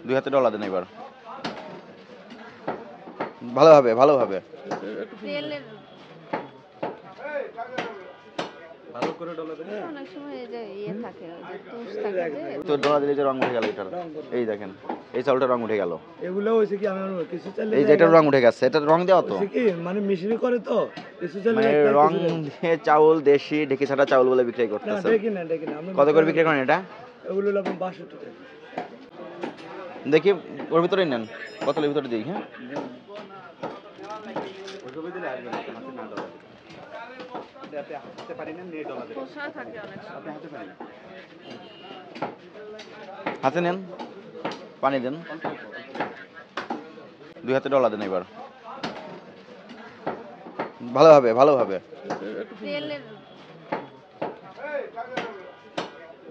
দুই হাতে ডলা দেন এবার, ভালোভাবে ভালোভাবে। তেলের ভালো করে ডলা দেন। অনেক সময় এই যে ইয়ে থাকে, ওই যে তুষ থাকে যে তো ডলা দিলে যে রং উঠে গেল এটার, এই দেখেন এই চাউলটা রং উঠে গেল। এগুলো হইছে কি আমার কিছু চাইলে এই যে এটার রং উঠে গেছে, এটা রং দেওয়া তো, হইছে কি মানে মিশরি করে তো কিছু চাইলে মানে রং দিয়ে চাউল দেশি ঢেকি ছাড়া চাউল বলে বিক্রি না করতেছে। দেখি না আমরা কত করে বিক্রি করেন এটা? এগুলো হলো আপনার 62 টাকা। দেখি ওর ভিতরেই নেন, বোতলের ভিতরে দিই। হ্যাঁ ওইভাবে দিলে আসবে না, হাতে না ডলা দেন। আপনি হাতে পারি না, নিয়ে ডলা দেন। খোসা থাকে অনেক সময়। আপনি হাতে পারি না। হাতে নেন, পানি দেন, দুই হাতে ডলা দেন এবার, ভালোভাবে ভালোভাবে। তেলের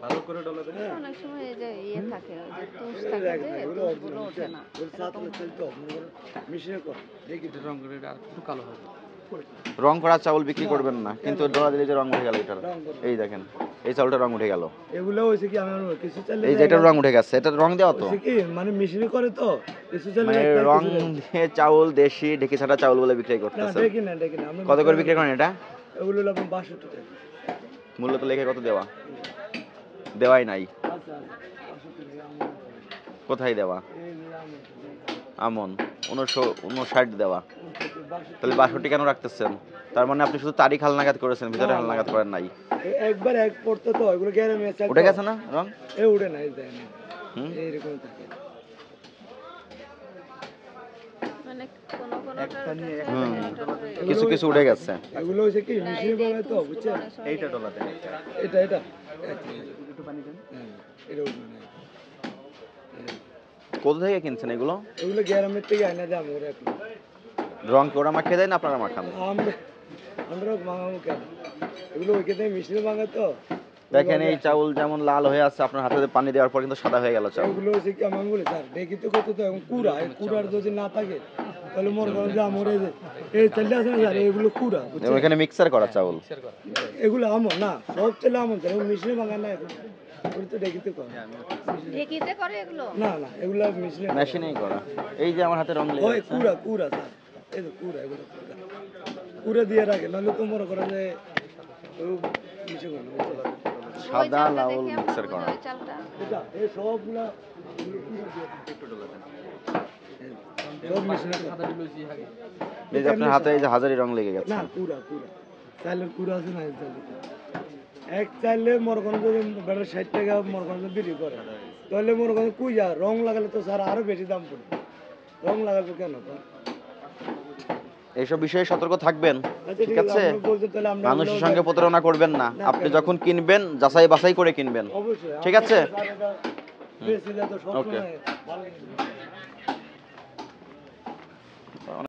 ভালো করে ডলা দেন। অনেক সময় এই যে ইয়ে থাকে, ওই যে তুষ থাকে যে তুষগুলো ওঠে না। ওর সাথে চলতো মিশরি করে দেখি রং করে এটা একটু কালো হবে। রং করা চাউল বিক্রি করবেন না, কিন্তু ডলা দিলে যে রং উঠে গেল এটার, এই দেখেন এই চাউলটা রং উঠে গেল। এগুলো হইছে কি আমার কিছু চাইলে এই যে এটার রং উঠে গেছে, এটার রং দেওয়া তো, হইছে কি মানে মিশরি করে তো কিছু চাইলে মানে রং দিয়ে চাউল দেশি ঢেকি ছাড়া চাউল বলে বিক্রি না করতেছে। দেখি না আমরা কত করে বিক্রি করেন এটা? এগুলো হলো আপনার 62 টাকা। মূল্য তো লেখে কত দেওয়া, দেওয়াই নাই। আচ্ছা 62 টাকা কোথায় দেওয়া? এই যে আমন 59 দেওয়া, তাহলে 62 কেন রাখতেছেন? তার মানে আপনি শুধু তারিখ হালনাগাদ করেছেন, ভিতরে হালনাগাদ করেন নাই। একবার এক পড়তে তো এগুলো গেরে মেসা উঠে গেছে না রং? এ উঠে নাই দেন হুম। এইরকম থাকে মানে কোনো কোনোটা কিছু কিছু উঠে গেছে। এগুলো হইছে কি মিশরি বানায় তো বুঝছেন এইটা ডলা দেন। এটা একটু পানি দেন। এটা উঠবে না কোথা থেকে কিনছেন এগুলো? এগুলো গ্রামের থেকে আইনা দাম ওরা এখন রং কি ওরা মাখিয়ে দেয় না আপনারা মাখান? আমরা মাঙাবো কেন এগুলো ওইখান থেকে মিশরি বানায় তো দেখেন এই চাউল যেমন লাল হয়ে আছে, আপনার হাতে পানি দেওয়ার পর কিন্তু সাদা হয়ে গেল চাউল। এগুলো হচ্ছে কি আমি বলি স্যার দেখি তো কত তো এখন কুড়া এই কুড়ার যদি না থাকে তাহলে মনে করেন যে আমার এই চালটা আছে না স্যার এগুলো কুড়া বুঝছেন এখানে মিক্সার করা চাউল, এগুলো আমন না সব চাইলে আমন চাই মিশরি বানায় না এখন ওগুলো তো দেখিতে কম ঢেকিতে করে এগুলো। না এগুলো মিশরি মেশিনেই করা। এই যে আমার হাতে রং লেগে ওই আছে, কুড়া স্যার এই তো কুড়া এগুলো কুড়া দিয়ে রাখে নাহলে তো মনে করেন যে মিশে গেল সাদা লাউল মিক্সার করা। ওই চালটা এটা এই সবগুলা একটু ডলা দেন। সব মিশরি এই যে আপনার হাতে এই যে হাজারি রং লেগে গেছে। না কুড়া চাইলের কুড়া আছে না এই চাইলে এক চাইলে মনে করেন যদি বেড়া 60 টাকা মনে করেন বিক্রি করে তাহলে মনে করেন কুইয়া রং লাগালে তো স্যার আরো বেশি দাম পড়বে রং লাগাবো কেন এইসব বিষয়ে সতর্ক থাকবেন, আচ্ছা ঠিক আছে? আপনি বলতে তাহলে আমরা মানুষের সঙ্গে প্রতারণা করবেন না। আপনি যখন কিনবেন যাচাই বাছাই করে কিনবেন, অবশ্যই ঠিক আছে? বেশি যত সব ওকে। সময় ভালো